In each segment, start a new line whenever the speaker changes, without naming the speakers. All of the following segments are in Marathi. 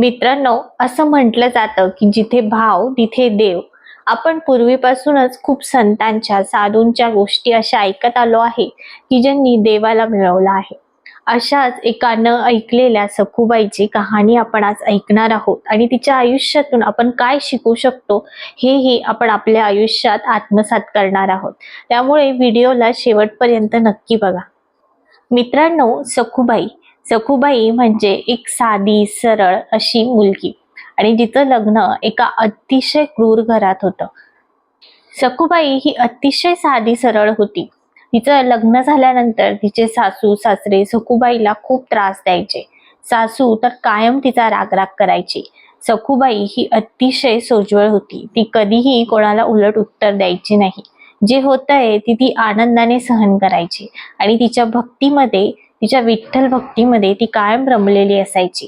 मित्रांनो, असं म्हटलं जातं की जिथे भाव तिथे देव. आपण पूर्वीपासूनच खूप संतांच्या, साधूंच्या गोष्टी अशा ऐकत आलो आहे की ज्यांनी देवाला मिळवलं आहे. अशाच एका न ऐकलेल्या सखूबाईची कहाणी आपण आज ऐकणार आहोत आणि तिच्या आयुष्यातून आपण काय शिकू शकतो हेही आपण आपल्या आयुष्यात आत्मसात करणार आहोत. त्यामुळे व्हिडिओला शेवटपर्यंत नक्की बघा. मित्रांनो, सखूबाई म्हणजे एक साधी सरळ अशी मुलगी आणि जिचं लग्न एका अतिशय क्रूर घरात होतं. सखूबाई ही अतिशय साधी सरळ होती. तिचं लग्न झाल्यानंतर तिचे सासू सासरे सखूबाईला खूप त्रास द्यायचे. सासू तर कायम तिचा रागराग करायची. सखूबाई ही अतिशय सोज्वळ होती. ती कधीही कोणाला उलट उत्तर द्यायची नाही. जे होतंय ती आनंदाने सहन करायची आणि तिच्या विठ्ठल भक्तीमध्ये ती कायम रमलेली असायची.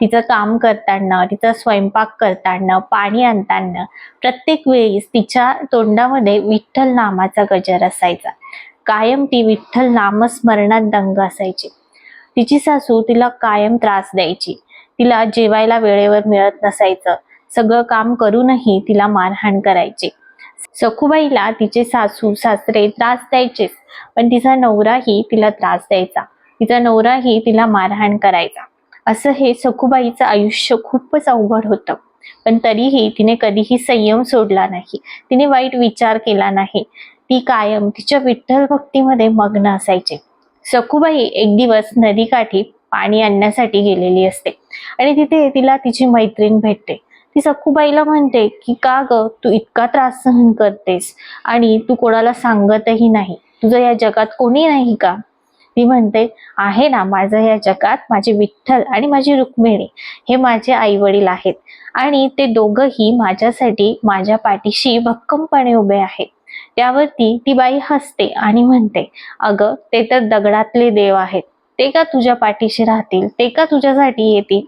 तिचं काम करताना, तिचा स्वयंपाक करताना, पाणी आणताना प्रत्येक वेळेस तिच्या तोंडामध्ये विठ्ठल नामाचा गजर असायचा. कायम ती विठ्ठल नामस्मरणात दंग असायची. तिची सासू तिला कायम त्रास द्यायची. तिला जेवायला वेळेवर मिळत नसायचं. सगळं काम करूनही तिला मारहाण करायची. सखूबाईला तिचे सासू सासरे त्रास द्यायचेच, पण तिचा नवराही तिला त्रास द्यायचा. तिचा नवराही तिला मारहाण करायचा. असं हे सखूबाईचं आयुष्य खूपच अवघड होतं. पण तरीही तिने कधीही संयम सोडला नाही. तिने वाईट विचार केला नाही. ती कायम तिच्या विठ्ठल भक्तीमध्ये मग्न असायची. सखूबाई एक दिवस नदीकाठी पाणी आणण्यासाठी गेलेली असते आणि तिथे तिला तिची मैत्रीण भेटते. ती सखूबाईला म्हणते की का ग, तू इतका त्रास सहन करतेस आणि तू कोणाला सांगतही नाही. तुझं या जगात कोणी नाही का? ती म्हणते, आहे ना, माझं या जगात माझे विठ्ठल आणि माझी रुक्मिणी हे माझे आई वडील आहेत आणि ते दोघंही माझ्यासाठी माझ्या पाठीशी भक्कमपणे उभे आहेत. त्यावरती ती बाई हसते आणि म्हणते, अगं, ते तर दगडातले देव आहेत. ते का तुझ्या पाठीशी राहतील? ते का तुझ्यासाठी येतील?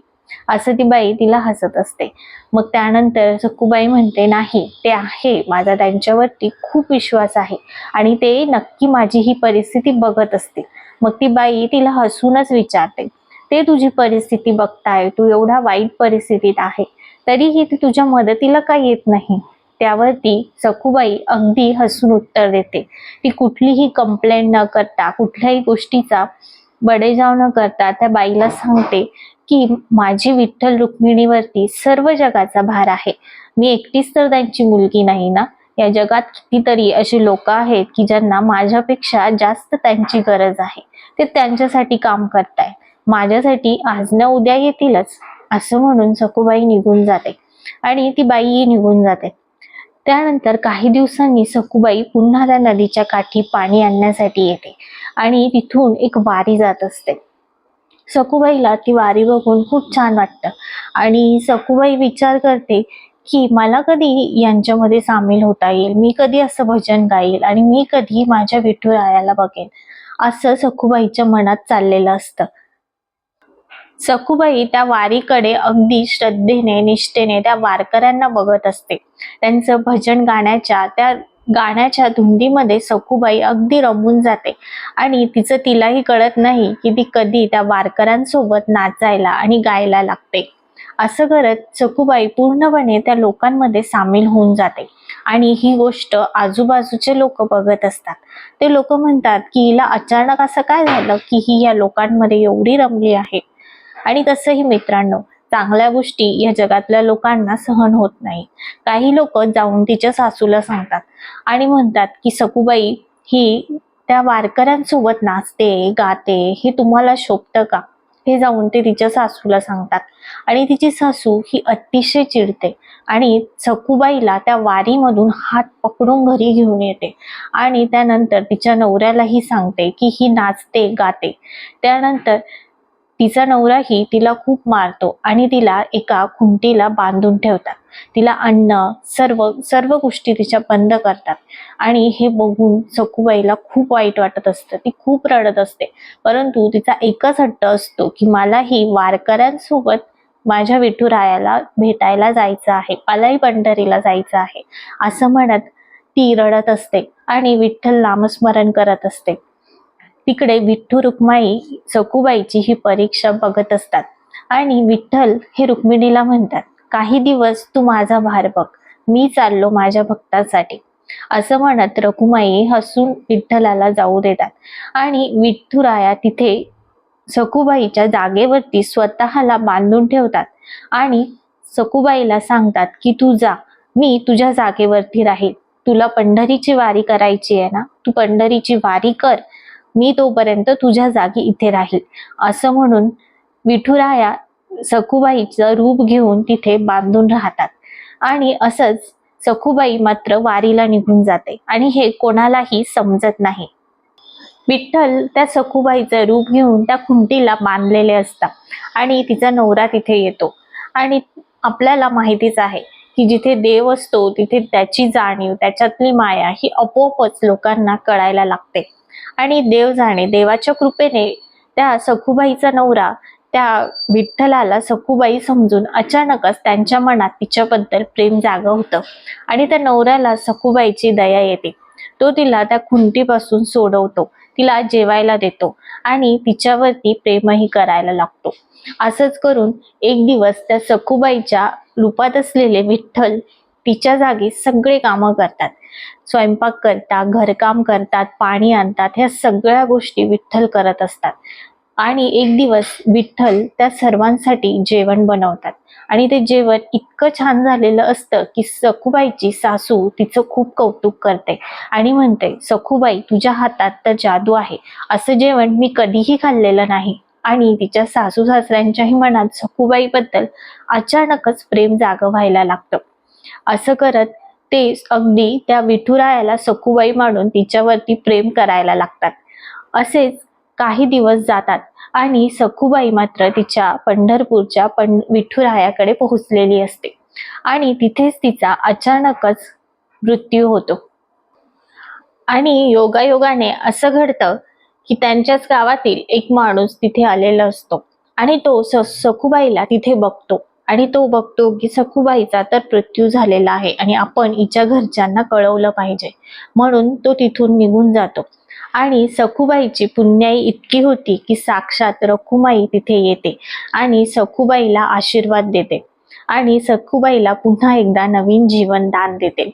असं ती बाई तिला हसत असते. मग त्यानंतर सखूबाई म्हणते, नाही, ते आहे, माझा त्यांच्यावरती खूप विश्वास आहे आणि ते नक्की माझी ही परिस्थिती बघत असतील. मग ती बाई तिला हसूनच विचारते, ते तुझी परिस्थिती बघताय, तू एवढा वाईट परिस्थितीत आहे, तरीही ती तुझ्या मदतीला का येत नाही? त्यावरती सखूबाई अगदी हसून उत्तर देते. ती कुठलीही कंप्लेंट न करता, कुठल्याही गोष्टीचा बडेजाव न करता त्या बाईला सांगते की माझी विठ्ठल रुक्मिणीवरती सर्व जगाचा भार आहे. मी एकटीच तर त्यांची मुलगी नाही ना. या जगात कितीतरी असे लोक आहेत की ज्यांना माझ्यापेक्षा जास्त त्यांची गरज आहे. ते त्यांच्यासाठी काम करताय. माझ्यासाठी आज न उद्या येतीलच. असं म्हणून सखूबाई निघून जाते आणि ती बाईही निघून जाते. त्यानंतर काही दिवसांनी सखूबाई पुन्हा त्या नदीच्या काठी पाणी आणण्यासाठी येते आणि तिथून एक वारी जात असते. सखूबाईला ती वारी बघून खूप छान वाटतं आणि सखूबाई विचार करते की मला कधी यांच्यामध्ये सामील होता येईल, मी कधी असं भजन गाईल आणि मी कधी माझ्या विठुरायाला बघेन, असं सखूबाईच्या मनात चाललेलं असतं. सखूबाई त्या वारीकडे अगदी श्रद्धेने, निष्ठेने त्या वारकऱ्यांना बघत असते. त्यांचं भजन गाण्याच्या धुंदीमध्ये सखूबाई अगदी रमून जाते आणि तिलाही कळत नाही की ती कधी त्या वारकऱ्यांसोबत नाचायला आणि गायला लागते. असं करत सखूबाई पूर्णपणे त्या लोकांमध्ये सामील होऊन जाते आणि ही गोष्ट आजूबाजूचे लोक बघत असतात. ते लोक म्हणतात की हिला अचानक असं काय झालं की ही या लोकांमध्ये एवढी रमली आहे. आणि तसंही मित्रांनो, चांगल्या गोष्टी या जगातल्या लोकांना सहन होत नाही. काही लोक जाऊन तिच्या सासूला सांगतात आणि म्हणतात की सखूबाई ही त्या वारकऱ्यांसोबत नाचते, गाते, हे तुम्हाला शोभतं का? हे जाऊन ते तिच्या सासूला सांगतात आणि तिची सासू ही अतिशय चिडते आणि सखूबाईला त्या वारीमधून हात पकडून घरी घेऊन येते आणि त्यानंतर तिच्या नवऱ्यालाही सांगते की ही नाचते, गाते. त्यानंतर तिचा नवराही तिला खूप मारतो आणि तिला एका खुंटीला बांधून ठेवतात. तिला अन्न, सर्व गोष्टी तिच्या बंद करतात आणि हे बघून सखूबाईला खूप वाईट वाटत असतं. ती खूप रडत असते, परंतु तिचा एकच हट्ट असतो की मलाही वारकऱ्यांसोबत माझ्या विठुरायाला भेटायला जायचं आहे, मलाही पंढरीला जायचं आहे, असं म्हणत ती रडत असते आणि विठ्ठल नामस्मरण करत असते. तिकडे विठ्ठू रुक्माई सखूबाईची ही परीक्षा बघत असतात आणि विठ्ठल हे रुक्मिणीला म्हणतात, काही दिवस तू माझा भार बघ, मी चाललो माझ्या भक्तासाठी. असं म्हणत रखुमाई हसून विठ्ठलाला जाऊ देतात आणि विठुराया तिथे सखुबाईच्या जागेवरती स्वतःला बांधून ठेवतात आणि सखुबाईला सांगतात की तू जा, मी तुझ्या जागेवरती राहील. तुला पंढरीची वारी करायची आहे ना, तू पंढरीची वारी कर, मी तोपर्यंत तुझ्या जागी इथे राहील. असं म्हणून विठुराया सखुबाईचं रूप घेऊन तिथे बांधून राहतात आणि असंच सखुबाई मात्र वारीला निघून जाते आणि हे कोणालाही समजत नाही. विठ्ठल त्या सखुबाईचं रूप घेऊन त्या खुंटीला बांधलेले असतात आणि तिचा नवरा तिथे येतो आणि आपल्याला माहितीच आहे की जिथे देव असतो तिथे त्याची जाणीव, त्याच्यातली माया ही आपोआपच लोकांना कळायला लागते. आणि देव जाणे, देवाच्या कृपेने त्या सखुबाईचा नवरा त्या विठ्ठलाला सखुबाई समजून अचानकच त्यांच्या मनात तिच्याबद्दल प्रेम जागं होतं आणि त्या नवऱ्याला सखुबाईची दया येते. तो तिला त्या खुंटीपासून सोडवतो, तिला जेवायला देतो आणि तिच्यावरती प्रेमही करायला लागतो. असंच करून एक दिवस त्या सखुबाईच्या रूपात असलेले विठ्ठल तिच्या जागी सगळे कामं करतात. स्वयंपाक करतात, घरकाम करतात, पाणी आणतात, ह्या सगळ्या गोष्टी विठ्ठल करत असतात. आणि एक दिवस विठ्ठल त्या सर्वांसाठी जेवण बनवतात आणि ते जेवण इतकं छान झालेलं असतं की सखुबाईची सासू तिचं खूप कौतुक करते आणि म्हणते, सखुबाई तुझ्या हातात तर जादू आहे, असं जेवण मी कधीही खाल्लेलं नाही. आणि तिच्या सासू सासऱ्यांच्याही मनात सखुबाईबद्दल अचानकच प्रेम जागं व्हायला लागतं. असं करत ते अगदी त्या विठुरायाला सखुबाई मानून तिच्यावरती प्रेम करायला लागतात. असेच काही दिवस जातात आणि सखुबाई मात्र तिच्या पंढरपूरच्या विठुरायाकडे पोहोचलेली असते आणि तिथेच तिचा अचानकच मृत्यू होतो. आणि योगायोगाने असं घडतं की त्यांच्याच गावातील एक माणूस तिथे आलेला असतो आणि तो सखुबाईला तिथे बघतो आणि तो बघतो की सखुबाईचा तर मृत्यू झालेला आहे आणि आपण हिच्या घरच्यांना कळवलं पाहिजे, म्हणून तो तिथून निघून जातो. आणि सखुबाईची पुण्याई इतकी होती की साक्षात रखुमाई तिथे येते आणि सखुबाईला आशीर्वाद देते आणि सखुबाईला पुन्हा एकदा नवीन जीवन दान देते.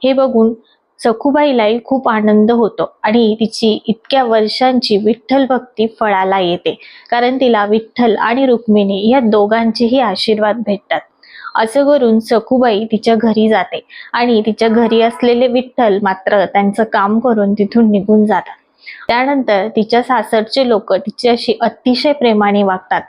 हे बघून सखुबाईलाही खूप आनंद होतो आणि तिची इतक्या वर्षांची विठ्ठल भक्ती फळाला येते, कारण तिला विठ्ठल आणि रुक्मिणी या दोघांचेही आशीर्वाद भेटतात. असं करून सखुबाई तिच्या घरी जाते आणि तिच्या घरी असलेले विठ्ठल मात्र त्यांचं काम करून तिथून निघून जातात. त्यानंतर तिच्या सासरचे लोक तिच्याशी अतिशय प्रेमाने वागतात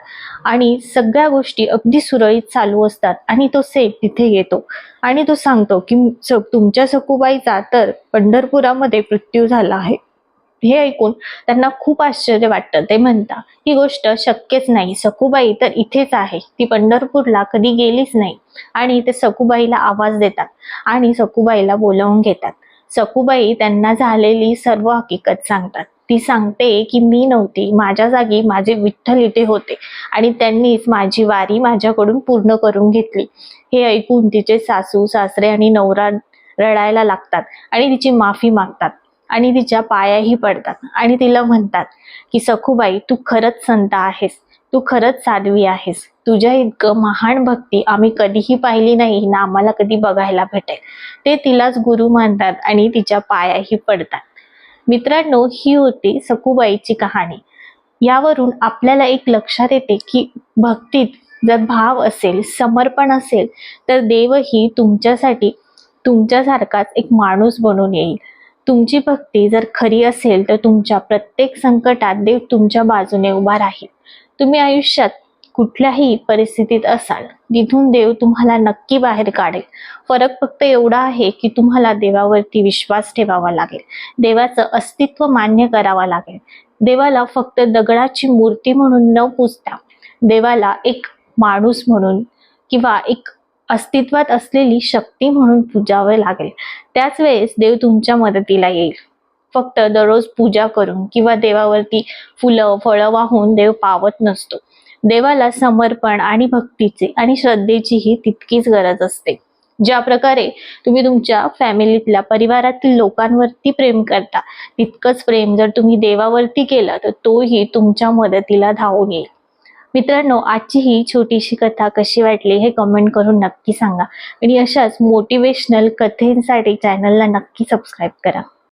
आणि सगळ्या गोष्टी अगदी सुरळीत चालू असतात. आणि तो सेठ तिथे येतो आणि तो सांगतो की तुमच्या सखुबाईचा तर पंढरपुरामध्ये मृत्यू झाला आहे. हे ऐकून त्यांना खूप आश्चर्य वाटतं. ते म्हणतात ही गोष्ट शक्यच नाही, सखुबाई तर इथेच आहे, ती पंढरपूरला कधी गेलीच नाही. आणि ते सखुबाईला आवाज देतात आणि सखुबाईला बोलावून घेतात. सखुबाई त्यांना झालेली सर्व हकीकत सांगतात. ती सांगते की मी नव्हती, माझ्या जागी माझे विठ्ठल इथे होते आणि त्यांनीच माझी वारी माझ्याकडून पूर्ण करून घेतली. हे ऐकून तिचे सासू सासरे आणि नवरा रडायला लागतात आणि तिची माफी मागतात आणि तिच्या पायाही पडतात आणि तिला म्हणतात की सखुबाई तू खरंच संत आहेस, तू खरंच साध्वी आहेस, तुझ्या इतकं महान भक्ती आम्ही कधीही पाहिली नाही ना आम्हाला कधी बघायला भेटेल. ते तिलाच गुरु मानतात आणि तिच्या पायाही पडतात. मित्रांनो, ही होती सखुबाईची कहाणी. यावरून आपल्याला एक लक्षात येते की भक्तीत जर भाव असेल, समर्पण असेल, तर देवही तुमच्यासाठी तुमच्यासारखाच एक माणूस बनून येईल. तुमची भक्ती जर खरी असेल तर तुमच्या प्रत्येक संकटात देव तुमच्या बाजूने उभा राहील. तुम्ही आयुष्यात कुठल्याही परिस्थितीत असाल, तिथून देव तुम्हाला नक्की बाहेर काढेल. फरक फक्त एवढा आहे की तुम्हाला देवावरती विश्वास ठेवावा लागेल, देवाचं अस्तित्व मान्य करावं लागेल. देवाला फक्त दगडाची मूर्ती म्हणून न पूजता देवाला एक माणूस म्हणून किंवा एक अस्तित्वात असलेली शक्ती म्हणून पूजावे लागेल. त्याच वेळेस देव तुमच्या मदतीला येईल. फक्त दररोज पूजा करून किंवा देवावरती फुलं फळं वाहून देव पावत नसतो. देवाला समर्पण आणि भक्तीची आणि श्रद्धेचीही तितकीच गरज असते. ज्या प्रकारे तुम्ही तुमच्या फॅमिलीतल्या परिवारातील लोकांवरती प्रेम करता, तितकंच प्रेम जर तुम्ही देवावरती केलं तर तोही तुमच्या मदतीला धावून येईल. मित्रांनो, आजची ही छोटीशी कथा कशी वाटली हे कमेंट करून नक्की सांगा आणि अशाच मोटिवेशनल कथेंसाठी चॅनलला नक्की सबस्क्राईब करा.